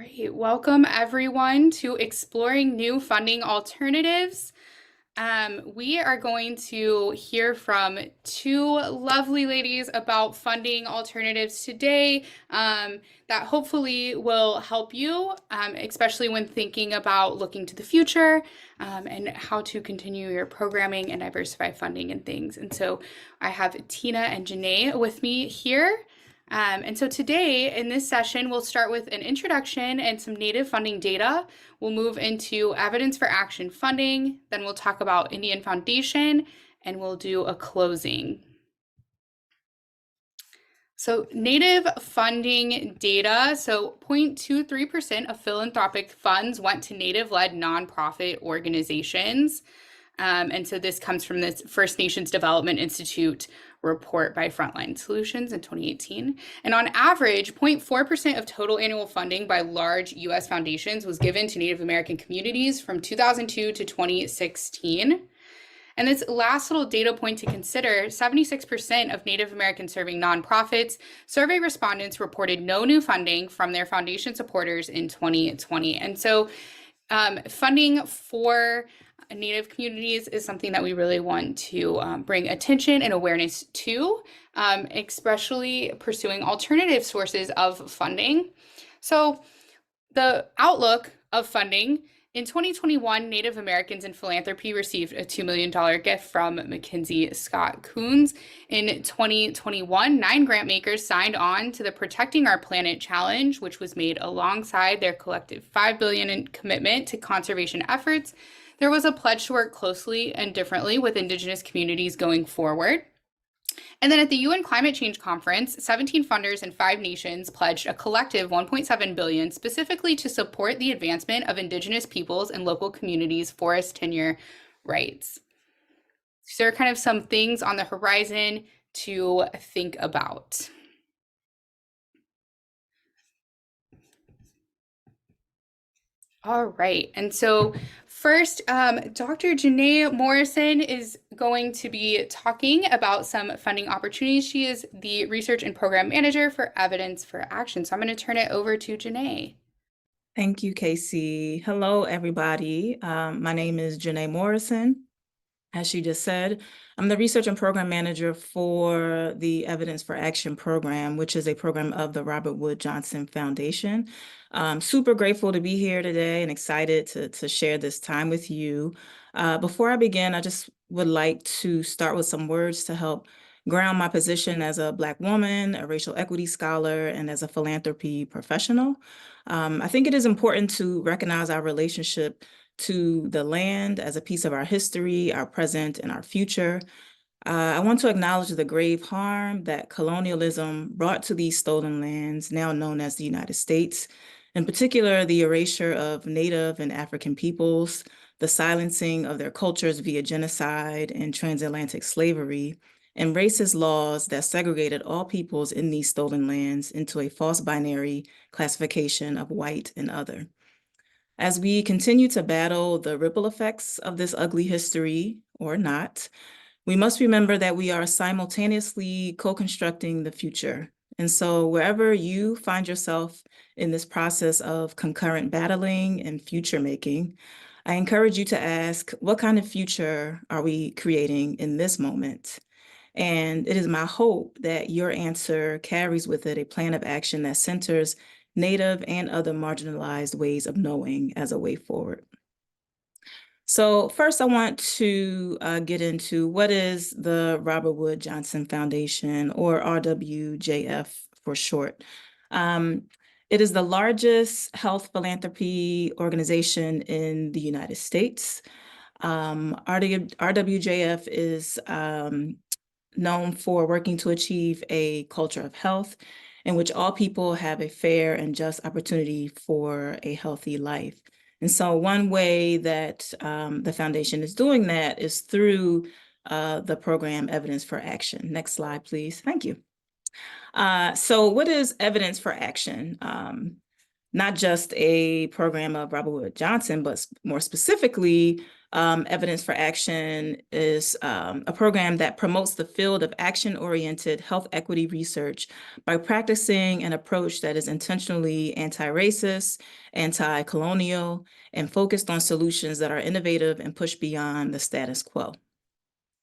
Great. Welcome everyone to Exploring New Funding Alternatives. We are going to hear from two lovely ladies about funding alternatives today that hopefully will help you, especially when thinking about looking to the future and how to continue your programming and diversify funding and things. And so I have Tina and Janae with me here. And so today in this session, we'll start with an introduction and some native funding data. We'll move into evidence for action funding, then we'll talk about Indian Foundation, and we'll do a closing. So native funding data, so 0.23% of philanthropic funds went to native-led nonprofit organizations. And so this comes from this First Nations Development Institute report by Frontline Solutions in 2018. And on average, 0.4% of total annual funding by large US foundations was given to Native American communities from 2002 to 2016. And this last little data point to consider, 76% of Native American serving nonprofits, survey respondents reported no new funding from their foundation supporters in 2020. And so funding for Native communities is something that we really want to bring attention and awareness to, especially pursuing alternative sources of funding. So the outlook of funding: in 2021, Native Americans in philanthropy received a $2 million gift from Mackenzie Scott Coons. In 2021, 9 grant makers signed on to the Protecting Our Planet Challenge, which was made alongside their collective $5 billion in commitment to conservation efforts. There was a pledge to work closely and differently with Indigenous communities going forward. And then at the UN Climate Change Conference, 17 funders in 5 nations pledged a collective $1.7 billion specifically to support the advancement of Indigenous peoples and local communities' forest tenure rights. So there are kind of some things on the horizon to think about. All right, and so first, Dr. Janae Morrison is going to be talking about some funding opportunities. She is the Research and Program Manager for Evidence for Action. So I'm going to turn it over to Janae. Thank you, Casey. Hello, everybody. My name is Janae Morrison. As she just said, I'm the Research and Program Manager for the Evidence for Action program, which is a program of the Robert Wood Johnson Foundation. I'm super grateful to be here today and excited to share this time with you. Before I begin, I just would like to start with some words to help ground my position as a Black woman, a racial equity scholar, and as a philanthropy professional. I think it is important to recognize our relationship to the land as a piece of our history, our present, and our future. I want to acknowledge the grave harm that colonialism brought to these stolen lands, now known as the United States, in particular, the erasure of Native and African peoples, the silencing of their cultures via genocide and transatlantic slavery, and racist laws that segregated all peoples in these stolen lands into a false binary classification of white and other. As we continue to battle the ripple effects of this ugly history, or not, we must remember that we are simultaneously co-constructing the future. And so wherever you find yourself in this process of concurrent battling and future making, I encourage you to ask, what kind of future are we creating in this moment? And it is my hope that your answer carries with it a plan of action that centers Native and other marginalized ways of knowing as a way forward. So first, I want to get into what is the Robert Wood Johnson Foundation, or RWJF for short. It is the largest health philanthropy organization in the United States. RWJF is known for working to achieve a culture of health in which all people have a fair and just opportunity for a healthy life. And so one way that the foundation is doing that is through the program Evidence for Action. Next slide, please. Thank you. So what is Evidence for Action? Not just a program of Robert Wood Johnson, but more specifically, Evidence for Action is a program that promotes the field of action-oriented health equity research by practicing an approach that is intentionally anti-racist, anti-colonial, and focused on solutions that are innovative and push beyond the status quo.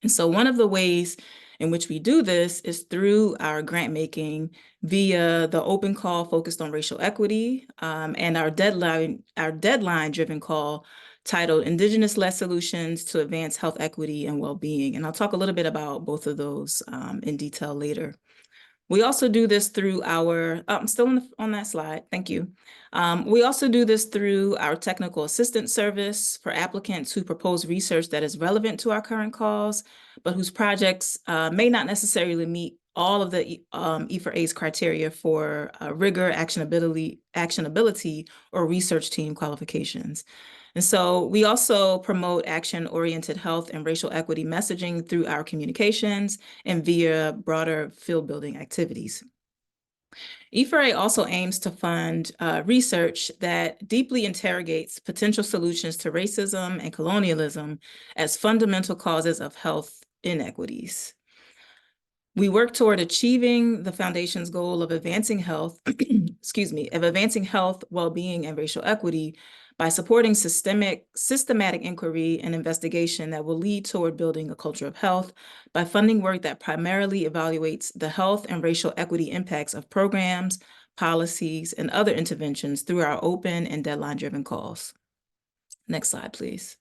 And so one of the ways in which we do this is through our grant making via the open call focused on racial equity, and our deadline-driven call titled Indigenous-Led Solutions to Advance Health Equity and Wellbeing. And I'll talk a little bit about both of those in detail later. We also do this through our, I'm still on that slide, thank you. We also do this through our technical assistance service for applicants who propose research that is relevant to our current cause, but whose projects may not necessarily meet all of the E4A's criteria for rigor, actionability, or research team qualifications. And so we also promote action-oriented health and racial equity messaging through our communications and via broader field-building activities. E4A also aims to fund research that deeply interrogates potential solutions to racism and colonialism as fundamental causes of health inequities. We work toward achieving the Foundation's goal of advancing health, advancing health, well-being, and racial equity by supporting systematic inquiry and investigation that will lead toward building a culture of health, by funding work that primarily evaluates the health and racial equity impacts of programs, policies, and other interventions through our open and deadline-driven calls. Next slide, please.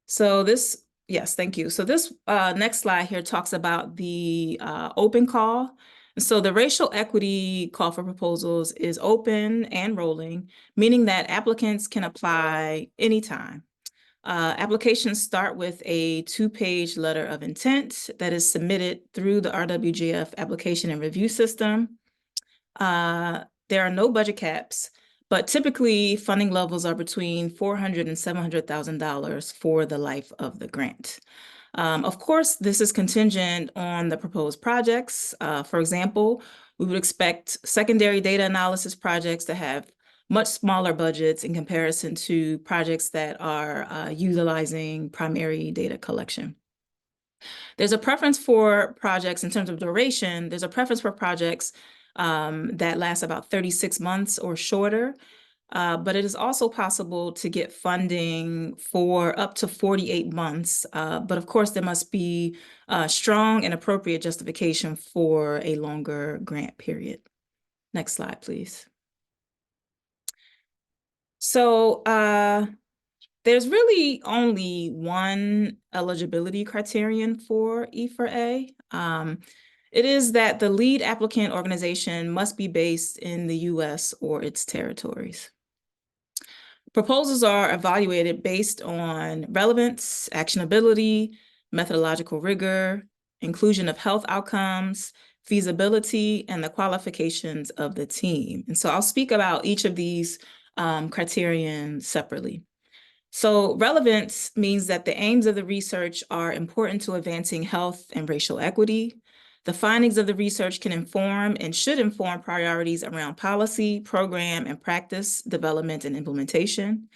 So this, yes, thank you. So this next slide here talks about the open call. So the racial equity call for proposals is open and rolling, meaning that applicants can apply anytime. Applications start with a 2-page letter of intent that is submitted through the RWJF application and review system. There are no budget caps, but typically funding levels are between $400,000 and $700,000 for the life of the grant. Of course, this is contingent on the proposed projects. For example, we would expect secondary data analysis projects to have much smaller budgets in comparison to projects that are utilizing primary data collection. There's a preference for projects in terms of duration. There's a preference for projects that last about 36 months or shorter. But it is also possible to get funding for up to 48 months. But of course, there must be strong and appropriate justification for a longer grant period. Next slide, please. So there's really only one eligibility criterion for E4A. It is that the lead applicant organization must be based in the US or its territories. Proposals are evaluated based on relevance, actionability, methodological rigor, inclusion of health outcomes, feasibility, and the qualifications of the team. And so I'll speak about each of these criterion separately. So relevance means that the aims of the research are important to advancing health and racial equity. The findings of the research can inform and should inform priorities around policy, program, and practice development and implementation.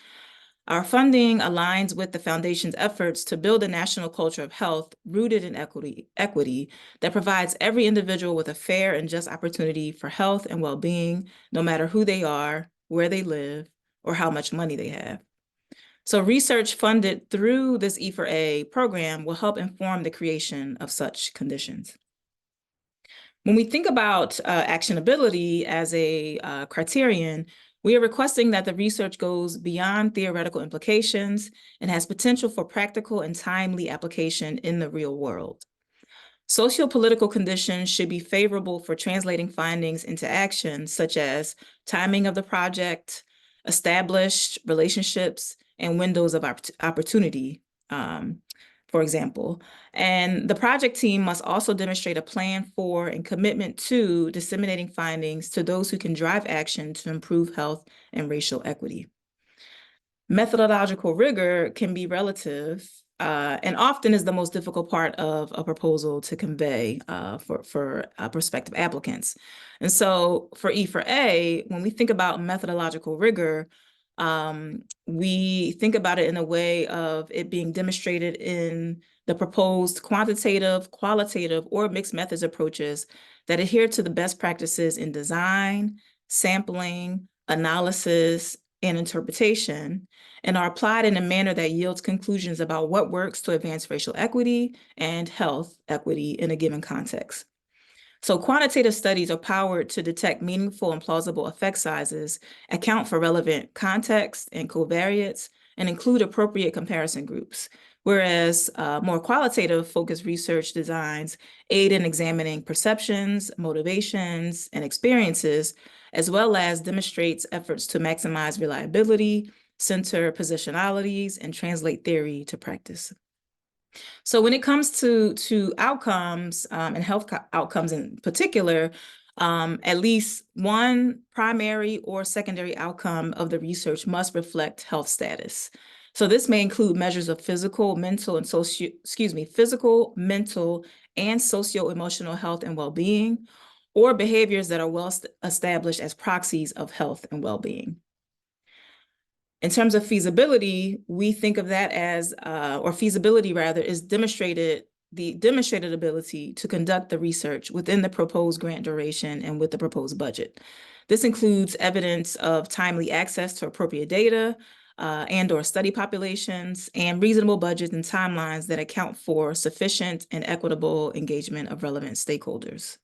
Our funding aligns with the Foundation's efforts to build a national culture of health rooted in equity that provides every individual with a fair and just opportunity for health and well-being, no matter who they are, where they live, or how much money they have. So research funded through this E4A program will help inform the creation of such conditions. When we think about actionability as a criterion, we are requesting that the research goes beyond theoretical implications and has potential for practical and timely application in the real world. Socio-political conditions should be favorable for translating findings into action, such as timing of the project, established relationships, and windows of opportunity, for example. And the project team must also demonstrate a plan for and commitment to disseminating findings to those who can drive action to improve health and racial equity. Methodological rigor can be relative and often is the most difficult part of a proposal to convey for prospective applicants. And so for E4A, when we think about methodological rigor, We think about it in a way of it being demonstrated in the proposed quantitative, qualitative, or mixed methods approaches that adhere to the best practices in design, sampling, analysis, and interpretation, and are applied in a manner that yields conclusions about what works to advance racial equity and health equity in a given context. So quantitative studies are powered to detect meaningful and plausible effect sizes, account for relevant context and covariates, and include appropriate comparison groups. Whereas more qualitative focused research designs aid in examining perceptions, motivations, and experiences, as well as demonstrates efforts to maximize reliability, center positionalities, and translate theory to practice. So when it comes to outcomes and health outcomes in particular, at least one primary or secondary outcome of the research must reflect health status. So this may include measures of physical, mental, and socio-emotional health and well-being, or behaviors that are well established as proxies of health and well-being. In terms of feasibility, we think of that as, or feasibility rather, is the demonstrated ability to conduct the research within the proposed grant duration and with the proposed budget. This includes evidence of timely access to appropriate data and/or study populations, and reasonable budgets and timelines that account for sufficient and equitable engagement of relevant stakeholders.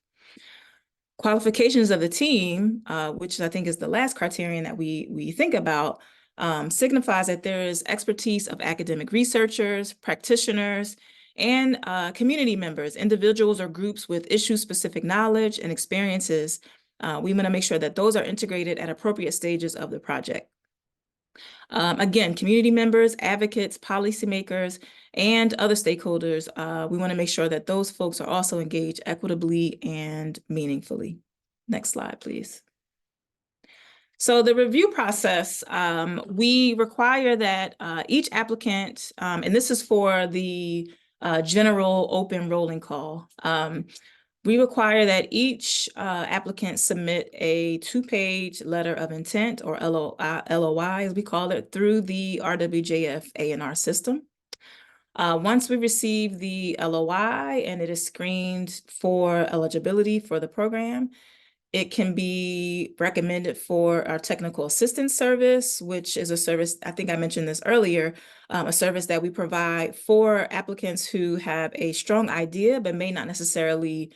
Qualifications of the team, which I think is the last criterion that we think about, signifies that there is expertise of academic researchers, practitioners, and community members, individuals or groups with issue-specific knowledge and experiences. We want to make sure that those are integrated at appropriate stages of the project. Again, community members, advocates, policymakers, and other stakeholders, we want to make sure that those folks are also engaged equitably and meaningfully. Next slide, please. So the review process, we require that each applicant, and this is for the general open rolling call, we require that each applicant submit a 2-page letter of intent, or LOI as we call it, through the RWJF A&R system. Once we receive the LOI and it is screened for eligibility for the program, it can be recommended for our technical assistance service, which is a service, I think I mentioned this earlier, a service that we provide for applicants who have a strong idea, but may not necessarily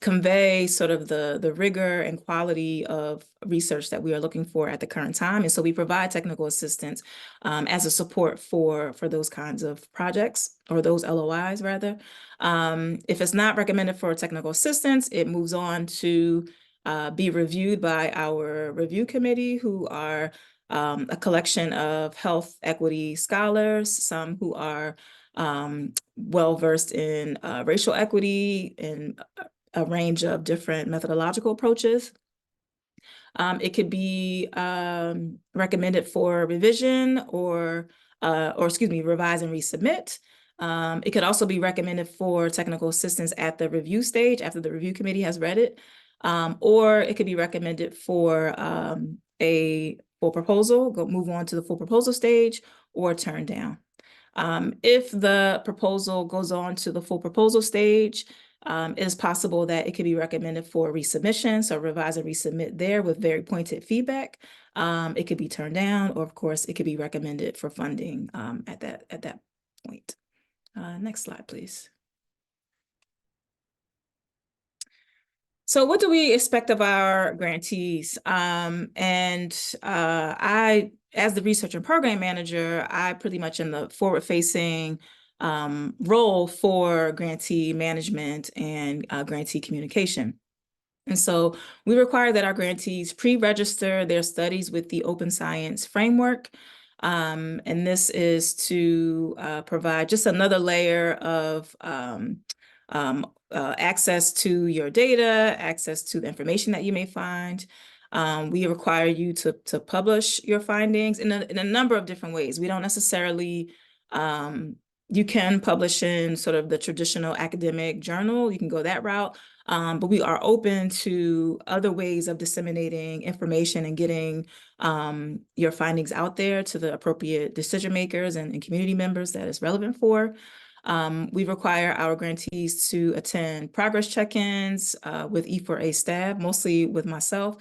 convey sort of the rigor and quality of research that we are looking for at the current time. And so we provide technical assistance as a support for those kinds of projects, or those LOIs rather. If it's not recommended for technical assistance, it moves on to be reviewed by our review committee, who are a collection of health equity scholars, some who are well-versed in racial equity and a range of different methodological approaches. It could be recommended for revision or revise and resubmit. It could also be recommended for technical assistance at the review stage after the review committee has read it, or it could be recommended for a full proposal, move on to the full proposal stage, or turn down. If the proposal goes on to the full proposal stage, it is possible that it could be recommended for resubmission, so revise and resubmit there with very pointed feedback. It could be turned down, or of course, it could be recommended for funding at that point. Next slide, please. So what do we expect of our grantees? I, as the research and program manager, I pretty much in the forward-facing role for grantee management and grantee communication. And so we require that our grantees pre-register their studies with the Open Science Framework. And this is to provide just another layer of access to your data, access to the information that you may find. We require you to publish your findings in a number of different ways. We don't necessarily You can publish in sort of the traditional academic journal. You can go that route. But we are open to other ways of disseminating information and getting your findings out there to the appropriate decision makers and community members that is relevant for. We require our grantees to attend progress check-ins with E4A staff, mostly with myself,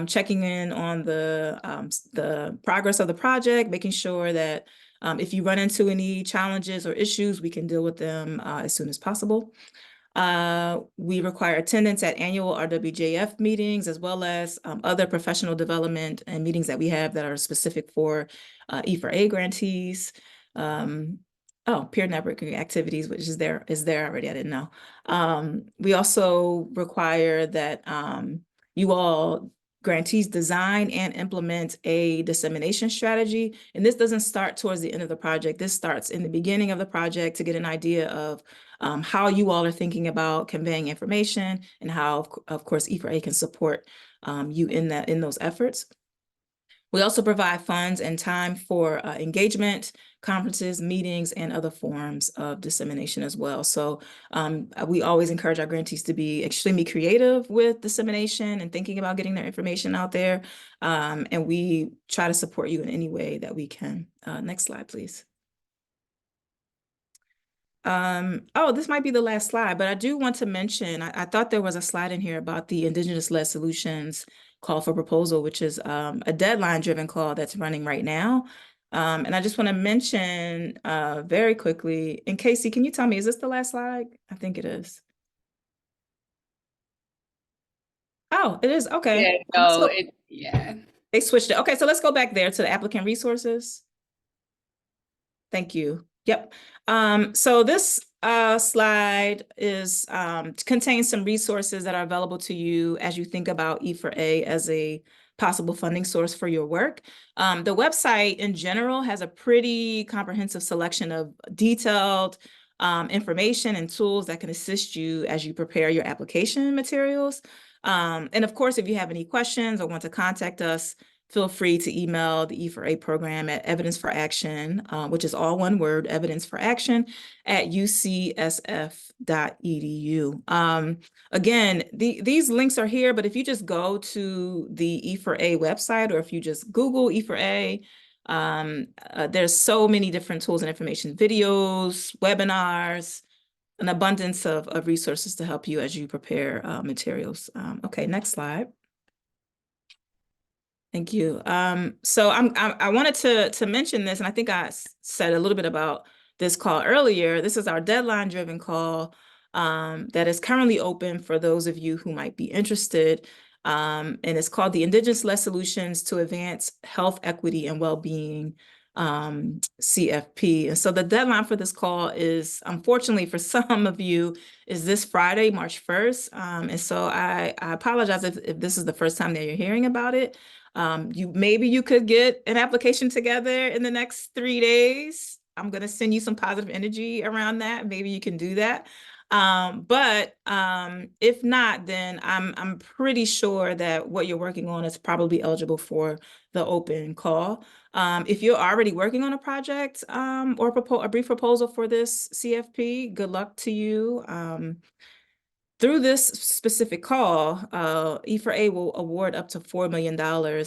checking in on the progress of the project, making sure that if you run into any challenges or issues, we can deal with them as soon as possible. We require attendance at annual RWJF meetings, as well as other professional development and meetings that we have that are specific for E4A grantees. Peer networking activities, which is there already, I didn't know. We also require that you all grantees design and implement a dissemination strategy. And this doesn't start towards the end of the project. This starts in the beginning of the project to get an idea of how you all are thinking about conveying information and how, of course, E4A can support you in those efforts. We also provide funds and time for engagement, conferences, meetings, and other forms of dissemination as well. So we always encourage our grantees to be extremely creative with dissemination and thinking about getting their information out there. And we try to support you in any way that we can. Next slide, please. This might be the last slide, but I do want to mention, I thought there was a slide in here about the Indigenous-led solutions call for proposal, which is a deadline-driven call that's running right now. And I just want to mention very quickly, and Casey, can you tell me, is this the last slide? I think it is. Oh, it is, okay. Yeah. They switched it. Okay, so let's go back there to the applicant resources. Thank you. Yep. So this slide is contains some resources that are available to you as you think about E4A as a possible funding source for your work. The website in general has a pretty comprehensive selection of detailed information and tools that can assist you as you prepare your application materials. And of course, if you have any questions or want to contact us, feel free to email the E4A program at Evidence for Action, which is all one word, Evidence for Action, at ucsf.edu. Again, these links are here, but if you just go to the E4A website, or if you just Google E4A, there's so many different tools and information, videos, webinars, an abundance of resources to help you as you prepare materials. Okay, next slide. Thank you. So I wanted to mention this, and I think I said a little bit about this call earlier. This is our deadline-driven call that is currently open for those of you who might be interested. And it's called the Indigenous-led Solutions to Advance Health Equity and Wellbeing CFP. And so the deadline for this call is, unfortunately for some of you, is this Friday, March 1st. And so I apologize if this is the first time that you're hearing about it. Maybe you could get an application together in the next 3 days. I'm going to send you some positive energy around that. Maybe you can do that. But if not, then I'm pretty sure that what you're working on is probably eligible for the open call. If you're already working on a project or a brief proposal for this CFP, good luck to you. Through this specific call, E4A will award up to $4 million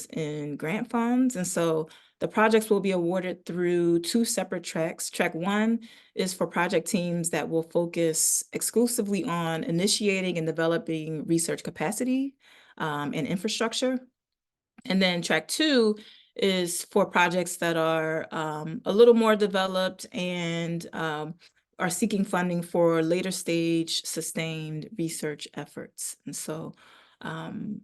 in grant funds. And so the projects will be awarded through 2 separate tracks. Track 1 is for project teams that will focus exclusively on initiating and developing research capacity and infrastructure. And then track 2 is for projects that are a little more developed and are seeking funding for later stage sustained research efforts. And so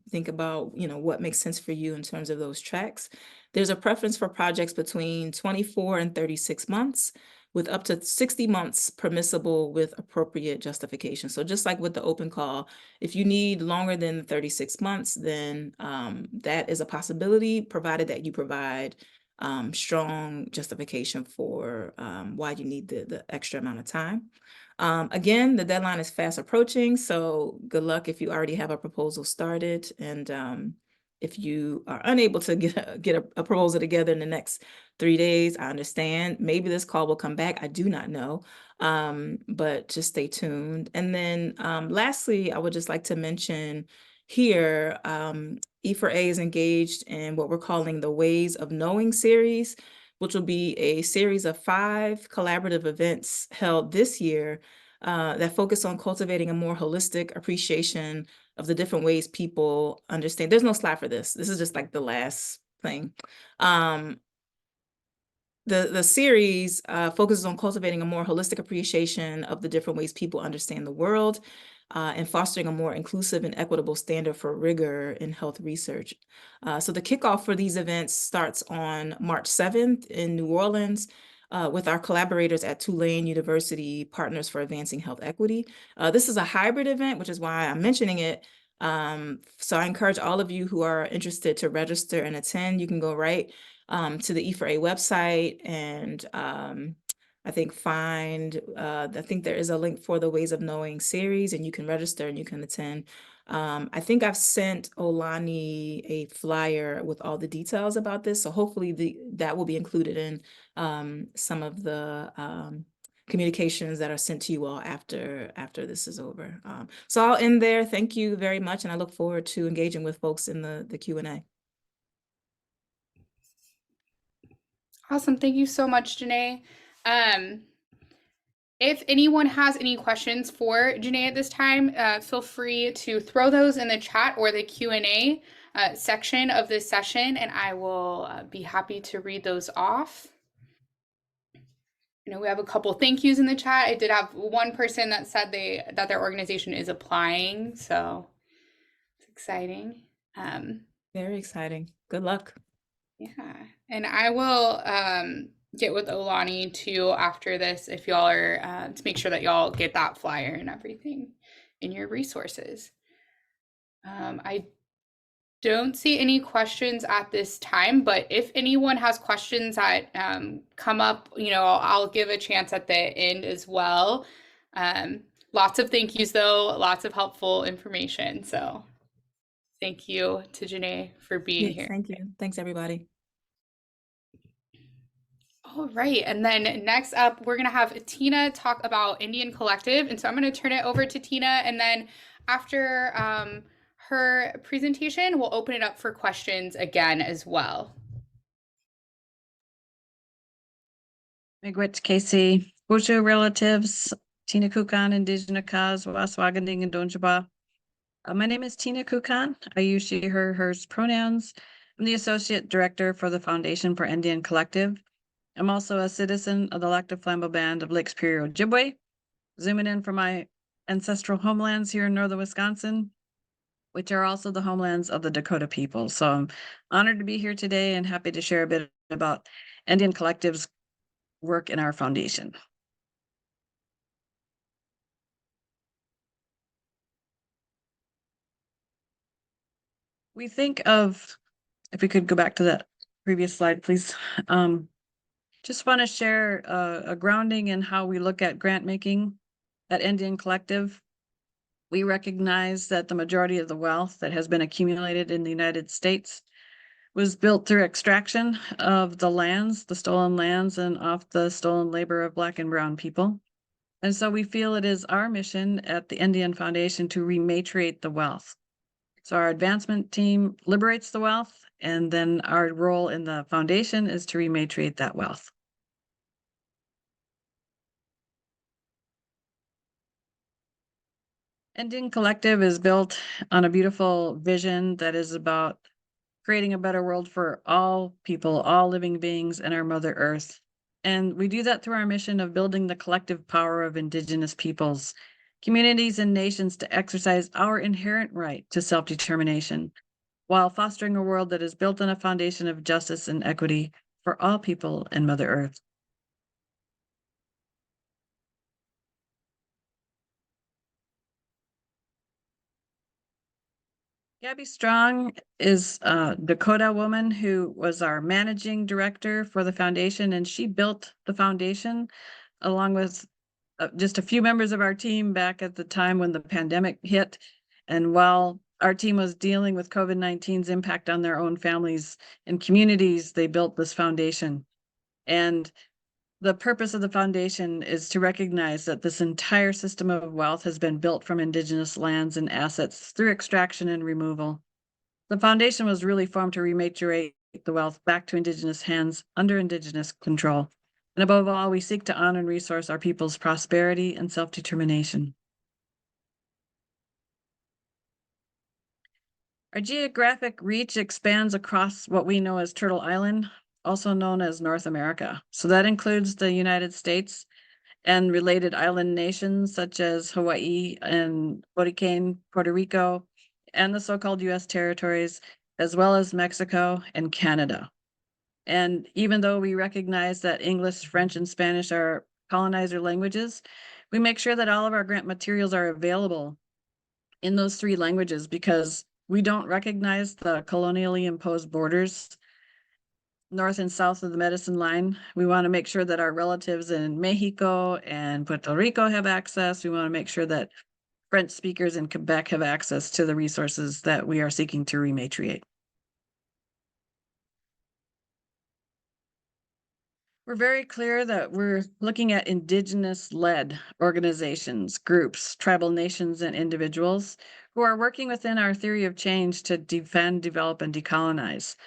think about, what makes sense for you in terms of those tracks. There's a preference for projects between 24 and 36 months, with up to 60 months permissible with appropriate justification. So just like with the open call, if you need longer than 36 months, then that is a possibility, provided that you provide strong justification for why you need the extra amount of time. Again, the deadline is fast approaching, so good luck if you already have a proposal started. And If you are unable to get a proposal together in the next 3 days, I understand. Maybe this call will come back. I do not know. But just stay tuned. And then lastly, I would just like to mention here, E4A is engaged in what we're calling the Ways of Knowing series, which will be a series of 5 collaborative events held this year that focus on cultivating a more holistic appreciation of the different ways people understand. There's no slide for this. This is just like the last thing. The series focuses on cultivating a more holistic appreciation of the different ways people understand the world and fostering a more inclusive and equitable standard for rigor in health research. So the kickoff for these events starts on March 7th in New Orleans with our collaborators at Tulane University, Partners for Advancing Health Equity. This is a hybrid event, which is why I'm mentioning it. So I encourage all of you who are interested to register and attend. You can go right to the E4A website and I think I think there is a link for the Ways of Knowing series, and you can register and you can attend. I think I've sent Olani a flyer with all the details about this, so hopefully that will be included in some of the communications that are sent to you all after this is over. So I'll end there. Thank you very much, and I look forward to engaging with folks in the Q&A. Awesome. Thank you so much, Janae. If anyone has any questions for Janae at this time, feel free to throw those in the chat or the Q&A section of this session, and I will be happy to read those off. We have a couple thank yous in the chat. I did have one person that said that their organization is applying, so it's exciting. Very exciting. Good luck. Yeah, and I will get with Olani too after this if y'all are to make sure that y'all get that flyer and everything in your resources. I don't see any questions at this time, but if anyone has questions that come up, I'll give a chance at the end as well. Lots of thank yous though, lots of helpful information. So thank you to Janae for being here. Thank you. Thanks, everybody. All right, and then next up, we're gonna have Tina talk about Indian Collective, and so I'm gonna turn it over to Tina, and then after her presentation, we'll open it up for questions again as well. Miigwech Casey, Bojo relatives, Tina Kukan, Indigenous Kaz, Waswaganding, and Donjaba. My name is Tina Kukan. I use she, her, hers pronouns. I'm the Associate Director for the Foundation for Indian Collective. I'm also a citizen of the Lacta Flambo Band of Lake Superior, Ojibwe, zooming in from my ancestral homelands here in northern Wisconsin, which are also the homelands of the Dakota people. So I'm honored to be here today and happy to share a bit about Indian Collective's work in our foundation. We think of, if we could go back to that previous slide, please. Just want to share a grounding in how we look at grant making at Indian Collective. We recognize that the majority of the wealth that has been accumulated in the United States was built through extraction of the lands, the stolen lands, and off the stolen labor of Black and Brown people. And so we feel it is our mission at the Indian Foundation to rematriate the wealth. So our advancement team liberates the wealth, and then our role in the foundation is to rematriate that wealth. Indian Collective is built on a beautiful vision that is about creating a better world for all people, all living beings, and our Mother Earth. And we do that through our mission of building the collective power of Indigenous peoples, communities, and nations to exercise our inherent right to self-determination, while fostering a world that is built on a foundation of justice and equity for all people and Mother Earth. Gabby Strong is a Dakota woman who was our managing director for the foundation, and she built the foundation along with just a few members of our team back at the time when the pandemic hit. And while our team was dealing with COVID-19's impact on their own families and communities, they built this foundation. And the purpose of the foundation is to recognize that this entire system of wealth has been built from Indigenous lands and assets through extraction and removal. The foundation was really formed to rematriate the wealth back to Indigenous hands under Indigenous control. And above all, we seek to honor and resource our people's prosperity and self-determination. Our geographic reach expands across what we know as Turtle Island, also known as North America. So that includes the United States and related island nations such as Hawaii and Borican, Puerto Rico, and the so-called US territories, as well as Mexico and Canada. And even though we recognize that English, French, and Spanish are colonizer languages, we make sure that all of our grant materials are available in those three languages because we don't recognize the colonially imposed borders north and south of the medicine line. We want to make sure that our relatives in Mexico and Puerto Rico have access. We want to make sure that French speakers in Quebec have access to the resources that we are seeking to rematriate. We're very clear that we're looking at Indigenous-led organizations, groups, tribal nations, and individuals who are working within our theory of change to defend, develop, and decolonize.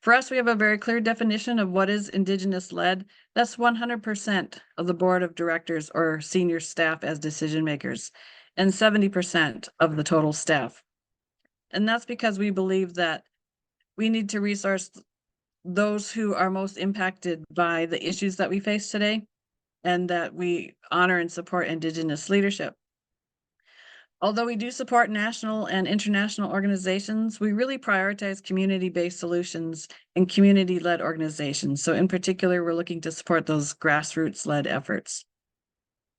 For us, we have a very clear definition of what is Indigenous-led. That's 100% of the board of directors or senior staff as decision makers, and 70% of the total staff. And that's because we believe that we need to resource those who are most impacted by the issues that we face today, and that we honor and support Indigenous leadership. Although we do support national and international organizations, we really prioritize community-based solutions and community-led organizations. So in particular, we're looking to support those grassroots-led efforts.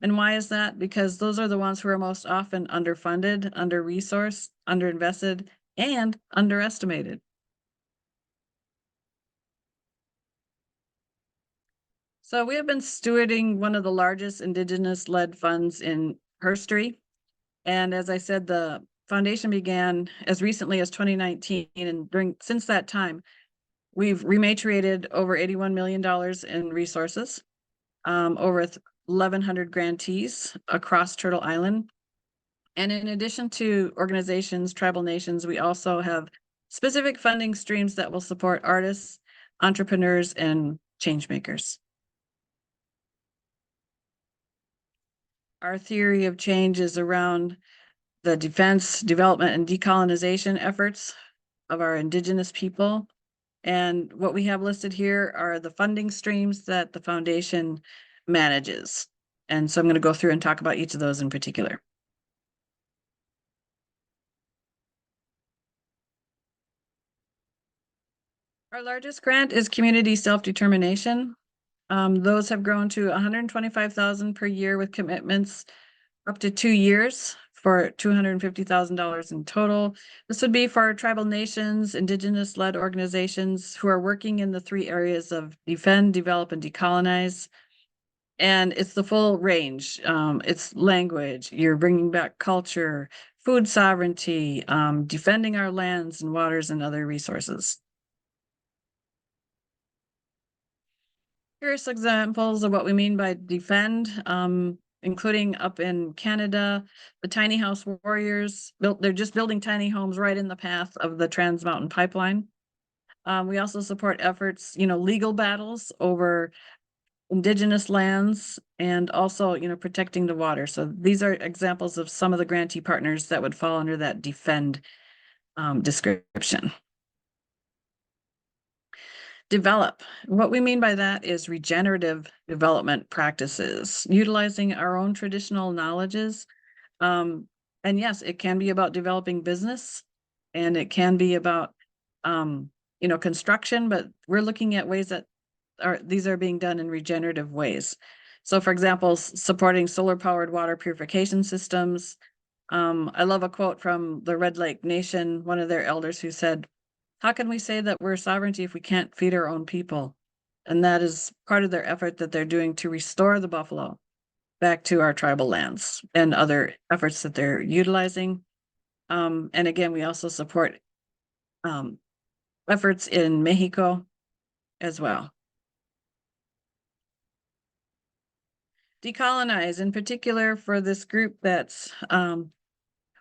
And why is that? Because those are the ones who are most often underfunded, under-resourced, underinvested, and underestimated. So we have been stewarding one of the largest Indigenous-led funds in history. And as I said, the foundation began as recently as 2019, and since that time, we've rematriated over $81 million in resources, over 1,100 grantees across Turtle Island. And in addition to organizations, tribal nations, we also have specific funding streams that will support artists, entrepreneurs, and change makers. Our theory of change is around the defense, development, and decolonization efforts of our Indigenous people. And what we have listed here are the funding streams that the foundation manages. And so I'm going to go through and talk about each of those in particular. Our largest grant is community self-determination. Those have grown to $125,000 per year with commitments up to 2 years for $250,000 in total. This would be for tribal nations, Indigenous-led organizations who are working in the three areas of defend, develop, and decolonize. And it's the full range. It's language, you're bringing back culture, food sovereignty, defending our lands and waters and other resources. Here's examples of what we mean by defend, including up in Canada, the Tiny House Warriors. They're just building tiny homes right in the path of the Trans Mountain Pipeline. We also support efforts, legal battles over Indigenous lands and also, protecting the water. So these are examples of some of the grantee partners that would fall under that defend description. Develop. What we mean by that is regenerative development practices, utilizing our own traditional knowledges. And yes, it can be about developing business and it can be about, construction, but we're looking at ways that these are being done in regenerative ways. So for example, supporting solar powered water purification systems. I love a quote from the Red Lake Nation, one of their elders who said, "How can we say that we're sovereignty if we can't feed our own people?" And that is part of their effort that they're doing to restore the buffalo back to our tribal lands and other efforts that they're utilizing. And again, we also support efforts in Mexico as well. Decolonize, in particular for this group that's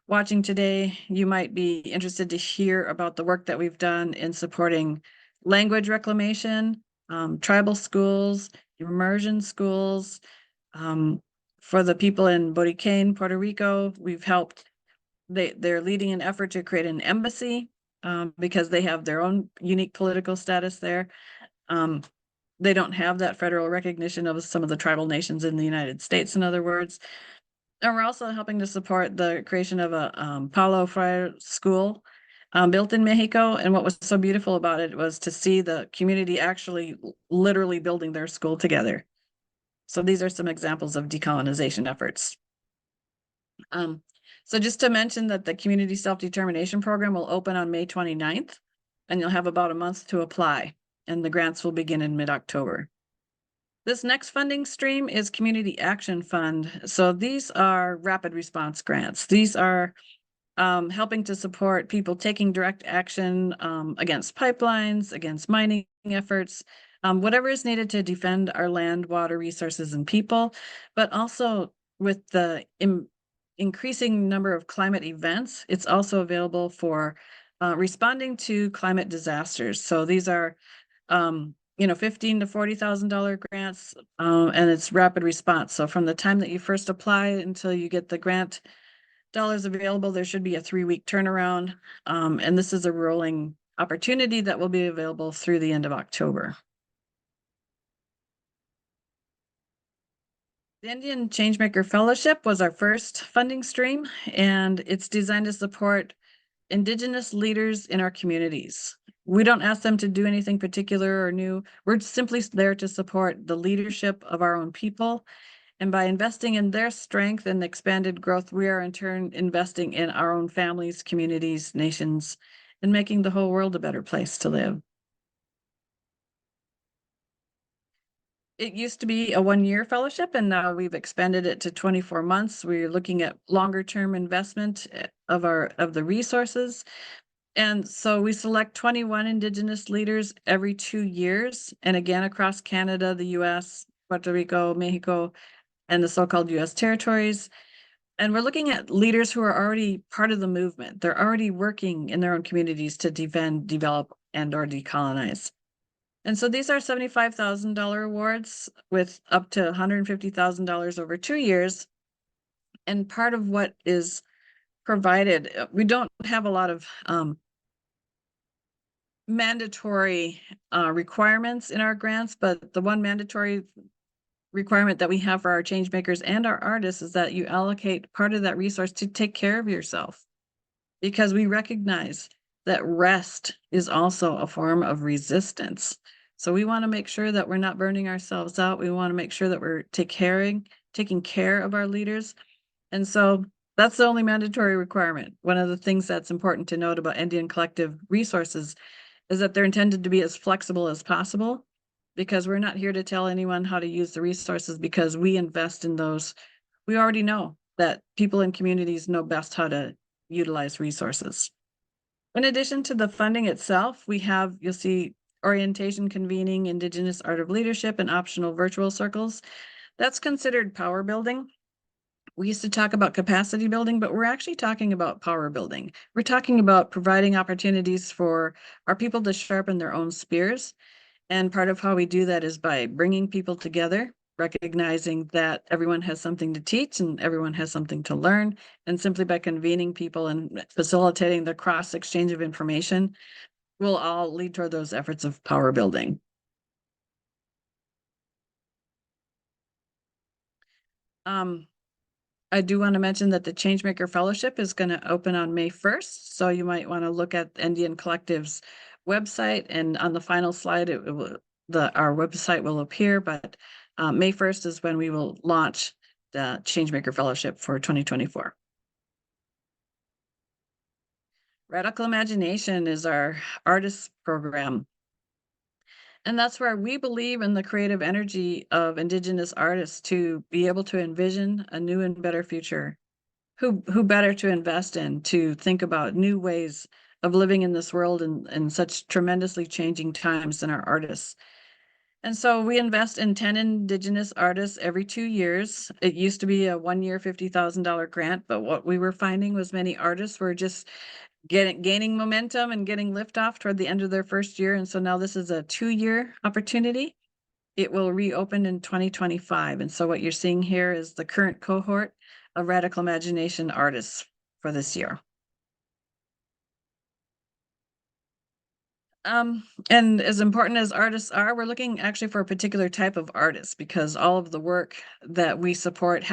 watching today, you might be interested to hear about the work that we've done in supporting language reclamation, tribal schools, immersion schools. For the people in Boriquén, Puerto Rico, we've helped, they're leading an effort to create an embassy because they have their own unique political status there. They don't have that federal recognition of some of the tribal nations in the United States, in other words. And we're also helping to support the creation of a Paulo Freire school built in Mexico. And what was so beautiful about it was to see the community actually literally building their school together. So these are some examples of decolonization efforts. So just to mention that the Community Self-Determination Program will open on May 29th, and you'll have about a month to apply, and the grants will begin in mid-October. This next funding stream is Community Action Fund. So these are rapid response grants. These are helping to support people taking direct action against pipelines, against mining efforts, whatever is needed to defend our land, water, resources, and people, but also with the increasing number of climate events, it's also available for responding to climate disasters. So these are $15,000 to $40,000 grants, and it's rapid response. So from the time that you first apply until you get the grant dollars available, there should be a 3-week turnaround. And this is a rolling opportunity that will be available through the end of October. The Indian Changemaker Fellowship was our first funding stream, and it's designed to support Indigenous leaders in our communities. We don't ask them to do anything particular or new. We're simply there to support the leadership of our own people. And by investing in their strength and expanded growth, we are in turn investing in our own families, communities, nations, and making the whole world a better place to live. It used to be a 1-year fellowship, and now we've expanded it to 24 months. We're looking at longer term investment of the resources. And so we select 21 Indigenous leaders every 2 years, and again across Canada, the US, Puerto Rico, Mexico, and the so-called US territories. And we're looking at leaders who are already part of the movement. They're already working in their own communities to defend, develop, and or decolonize. And so these are $75,000 awards with up to $150,000 over 2 years. And part of what is provided, we don't have a lot of mandatory requirements in our grants, but the one mandatory requirement that we have for our change makers and our artists is that you allocate part of that resource to take care of yourself, because we recognize that rest is also a form of resistance. So we want to make sure that we're not burning ourselves out. We want to make sure that we're taking care of our leaders. And so that's the only mandatory requirement. One of the things that's important to note about Indian Collective resources is that they're intended to be as flexible as possible, because we're not here to tell anyone how to use the resources, because we invest in those. We already know that people in communities know best how to utilize resources. In addition to the funding itself, we have, you'll see, orientation, convening, Indigenous art of leadership, and optional virtual circles. That's considered power building. We used to talk about capacity building, but we're actually talking about power building. We're talking about providing opportunities for our people to sharpen their own spears. And part of how we do that is by bringing people together, recognizing that everyone has something to teach and everyone has something to learn. And simply by convening people and facilitating the cross exchange of information, will all lead toward those efforts of power building. I do want to mention that the Changemaker Fellowship is going to open on May 1st. So you might want to look at Indian Collective's website, and on the final slide, our website will appear, but May 1st is when we will launch the Changemaker Fellowship for 2024. Radical Imagination is our artist program. And that's where we believe in the creative energy of Indigenous artists to be able to envision a new and better future. who better to invest in to think about new ways of living in this world in such tremendously changing times than our artists. And so we invest in 10 Indigenous artists every 2 years. It used to be a 1-year $50,000 grant, but what we were finding was many artists were just gaining momentum and getting liftoff toward the end of their first year. And so now this is a 2-year opportunity. It will reopen in 2025. And so what you're seeing here is the current cohort of Radical Imagination artists for this year. And as important as artists are, we're looking actually for a particular type of artist, because all of the work that we support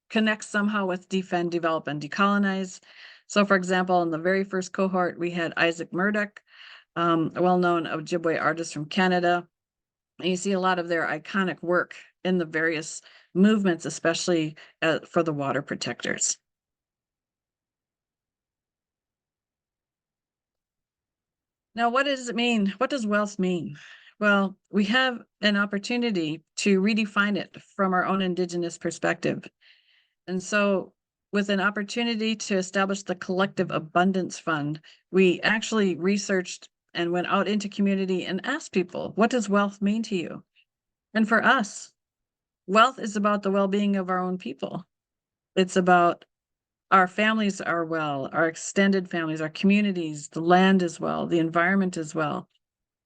connects somehow with defend, develop, and decolonize. So for example, in the very first cohort, we had Isaac Murdoch, a well-known Ojibwe artist from Canada. And you see a lot of their iconic work in the various movements, especially for the water protectors. Now, what does it mean? What does wealth mean? Well, we have an opportunity to redefine it from our own Indigenous perspective. And so with an opportunity to establish the Collective Abundance Fund, we actually researched and went out into community and asked people, what does wealth mean to you? And for us, wealth is about the well-being of our own people. It's about our families are well, our extended families, our communities, the land as well, the environment as well.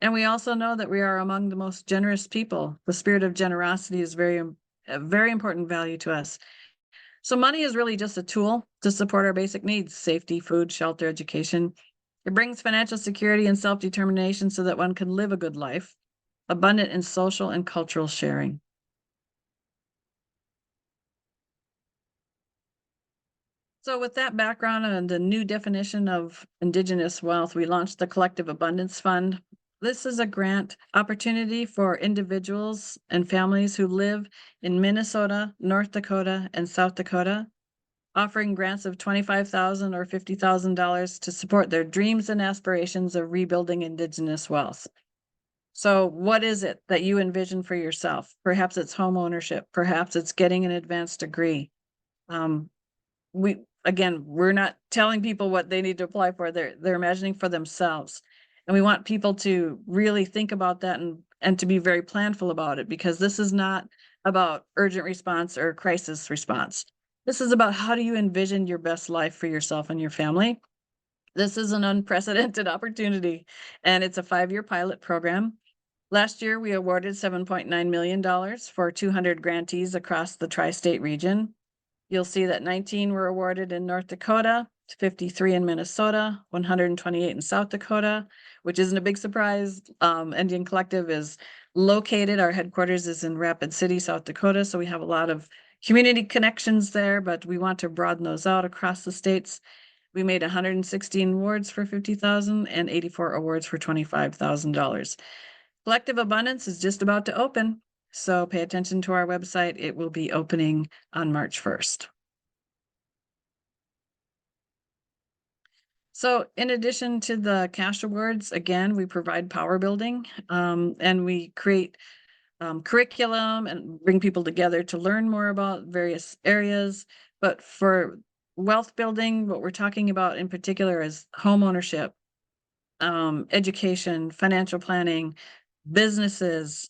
And we also know that we are among the most generous people. The spirit of generosity is a very important value to us. So money is really just a tool to support our basic needs: safety, food, shelter, education. It brings financial security and self-determination so that one can live a good life, abundant in social and cultural sharing. So with that background and the new definition of Indigenous wealth, we launched the Collective Abundance Fund. This is a grant opportunity for individuals and families who live in Minnesota, North Dakota, and South Dakota, offering grants of $25,000 or $50,000 to support their dreams and aspirations of rebuilding Indigenous wealth. So what is it that you envision for yourself? Perhaps it's home ownership. Perhaps it's getting an advanced degree. We're not telling people what they need to apply for. They're imagining for themselves. And we want people to really think about that and to be very planful about it, because this is not about urgent response or crisis response. This is about how do you envision your best life for yourself and your family. This is an unprecedented opportunity, and it's a 5-year pilot program. Last year, we awarded $7.9 million for 200 grantees across the tri-state region. You'll see that 19 were awarded in North Dakota, 53 in Minnesota, 128 in South Dakota, which isn't a big surprise. Indian Collective is located, our headquarters is in Rapid City, South Dakota, so we have a lot of community connections there, but we want to broaden those out across the states. We made 116 awards for $50,000 and 84 awards for $25,000. Collective Abundance is just about to open, so pay attention to our website. It will be opening on March 1st. So in addition to the cash awards, again, we provide power building, and we create curriculum and bring people together to learn more about various areas. But for wealth building, what we're talking about in particular is home ownership, education, financial planning, businesses,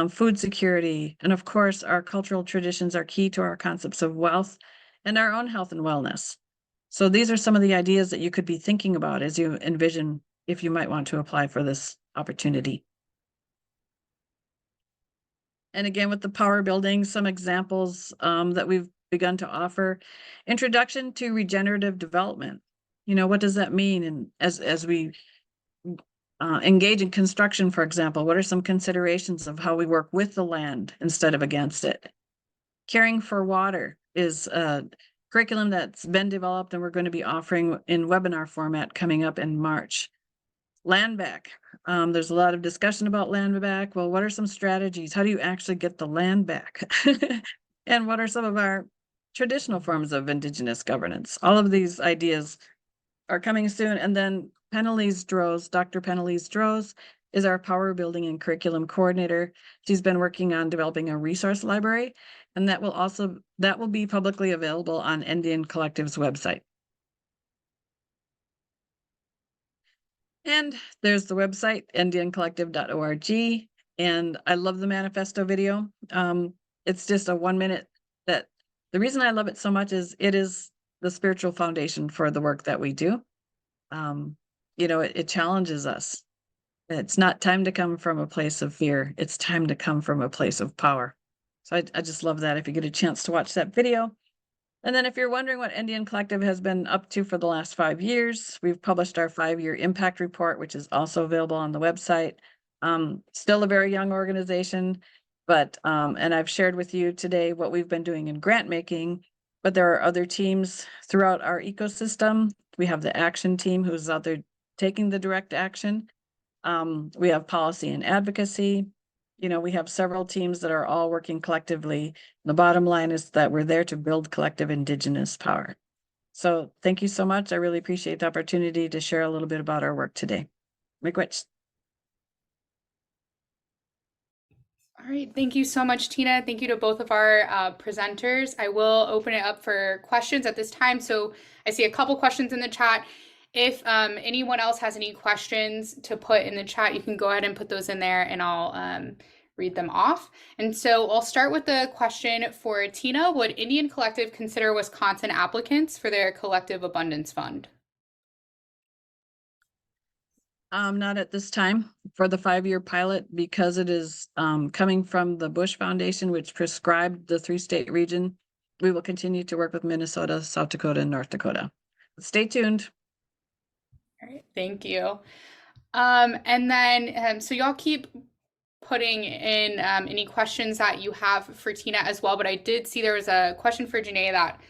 food security, and of course, our cultural traditions are key to our concepts of wealth and our own health and wellness. So these are some of the ideas that you could be thinking about as you envision if you might want to apply for this opportunity. And again, with the power building, some examples that we've begun to offer: introduction to regenerative development. What does that mean? And as we engage in construction, for example, what are some considerations of how we work with the land instead of against it? Caring for water is a curriculum that's been developed and we're going to be offering in webinar format coming up in March. Land back. There's a lot of discussion about land back. Well, what are some strategies? How do you actually get the land back? And what are some of our traditional forms of Indigenous governance? All of these ideas are coming soon. And then Dr. Penelese Droz is our Power Building and Curriculum Coordinator. She's been working on developing a resource library, and that will be publicly available on Indian Collective's website. And there's the website, indiancollective.org. And I love the manifesto video. It's just a 1 minute that the reason I love it so much is it is the spiritual foundation for the work that we do. It challenges us. It's not time to come from a place of fear. It's time to come from a place of power. So I just love that if you get a chance to watch that video. And then if you're wondering what Indian Collective has been up to for the last 5 years, we've published our 5-year impact report, which is also available on the website. Still a very young organization, but and I've shared with you today what we've been doing in grant making, but there are other teams throughout our ecosystem. We have the action team who's out there taking the direct action. We have policy and advocacy. We have several teams that are all working collectively. The bottom line is that we're there to build collective Indigenous power. So thank you so much. I really appreciate the opportunity to share a little bit about our work today. Miigwech. All right, thank you so much, Tina. Thank you to both of our presenters. I will open it up for questions at this time. So I see a couple questions in the chat. If anyone else has any questions to put in the chat, you can go ahead and put those in there and I'll read them off. And so I'll start with the question for Tina. Would Indian Collective consider Wisconsin applicants for their Collective Abundance Fund? Not at this time for the 5-year pilot, because it is coming from the Bush Foundation, which prescribed the 3-state region. We will continue to work with Minnesota, South Dakota, and North Dakota. Stay tuned. All right, thank you. And then, so y'all keep putting in any questions that you have for Tina as well, but I did see there was a question for Janae that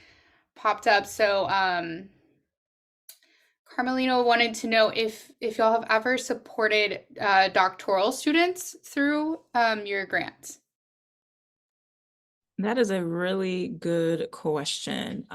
popped up. So Carmelino wanted to know if y'all have ever supported doctoral students through your grants. That is a really good question.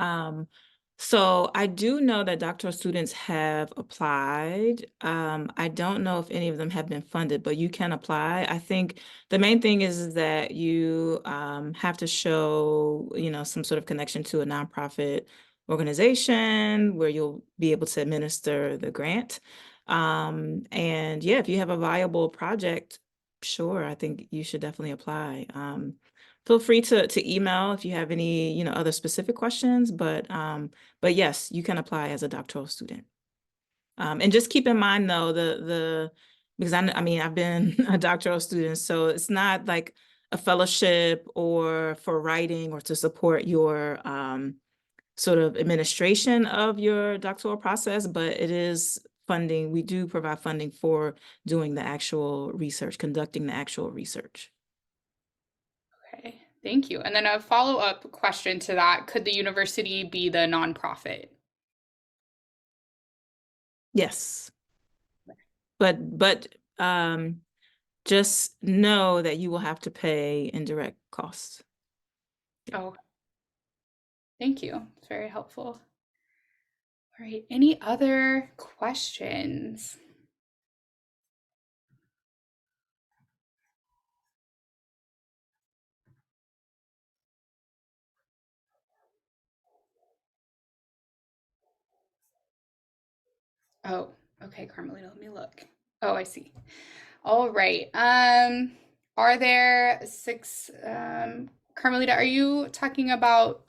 So I do know that doctoral students have applied. I don't know if any of them have been funded, but you can apply. I think the main thing is that you have to show, some sort of connection to a nonprofit organization where you'll be able to administer the grant. And yeah, if you have a viable project, sure, I think you should definitely apply. Feel free to email if you have any, other specific questions, but yes, you can apply as a doctoral student. And just keep in mind though, because I've been a doctoral student, so it's not like a fellowship or for writing or to support your sort of administration of your doctoral process, but it is funding. We do provide funding for doing the actual research, conducting the actual research. Okay, thank you. And then a follow-up question to that, could the university be the nonprofit? Yes. But just know that you will have to pay indirect costs. Oh, thank you. It's very helpful. All right, any other questions? Oh, okay, Carmelita, let me look. Oh, I see. All right. Are there 6, Carmelita, are you talking about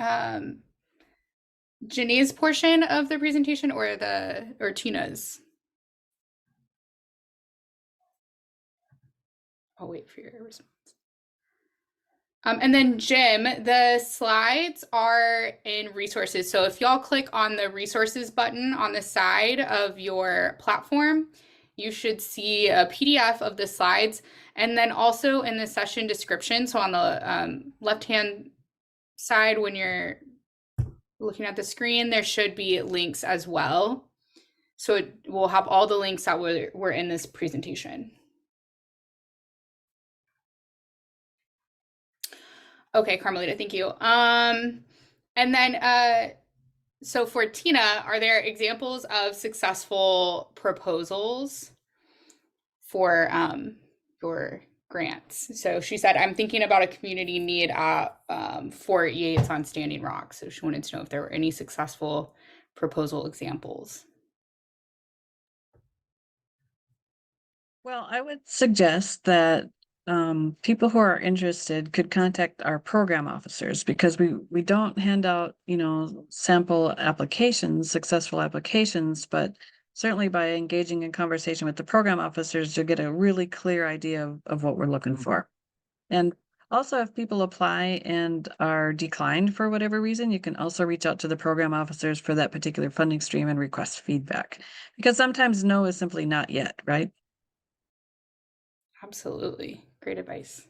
Janae's portion of the presentation or Tina's? I'll wait for your response. And then Jim, the slides are in resources. So if y'all click on the resources button on the side of your platform, you should see a PDF of the slides. And then also in the session description, so on the left-hand side when you're looking at the screen, there should be links as well. So it will have all the links that were in this presentation. Okay, Carmelita, thank you. And then, so for Tina, are there examples of successful proposals for your grants. So she said, I'm thinking about a community need at Fort Yates on Standing Rock. So she wanted to know if there were any successful proposal examples. Well, I would suggest that people who are interested could contact our program officers, because we don't hand out, sample applications, successful applications, but certainly by engaging in conversation with the program officers, you'll get a really clear idea of what we're looking for. And also, if people apply and are declined for whatever reason, you can also reach out to the program officers for that particular funding stream and request feedback, because sometimes no is simply not yet, right? Absolutely. Great advice.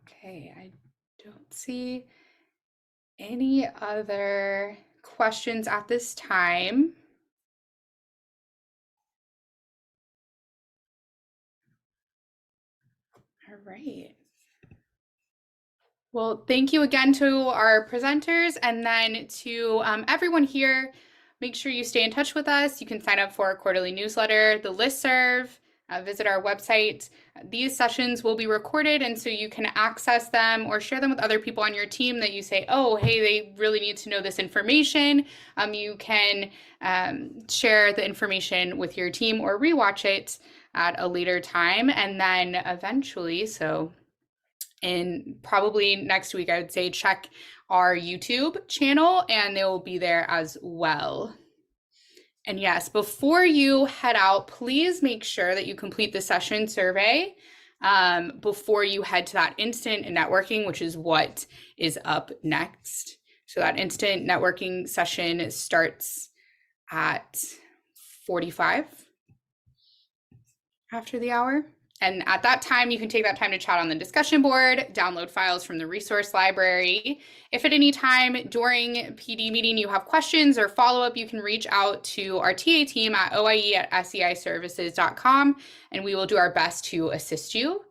Okay, I don't see any other questions at this time. All right. Well, thank you again to our presenters, and then to everyone here. Make sure you stay in touch with us. You can sign up for our quarterly newsletter, the listserv, visit our website. These sessions will be recorded, and so you can access them or share them with other people on your team that you say, oh, hey, they really need to know this information. You can share the information with your team or rewatch it at a later time. And then eventually, and probably next week, I would say check our YouTube channel and they will be there as well. And yes, before you head out, please make sure that you complete the session survey before you head to that instant networking, which is what is up next. So that instant networking session starts at 45 after the hour. And at that time, you can take that time to chat on the discussion board, download files from the resource library. If at any time during PD meeting you have questions or follow-up, you can reach out to our TA team at oie@seiservices.com, and we will do our best to assist you.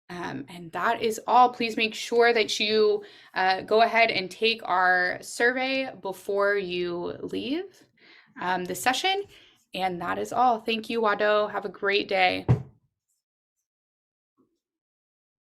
And that is all. Please make sure that you go ahead and take our survey before you leave the session. And that is all. Thank you, Wado. Have a great day.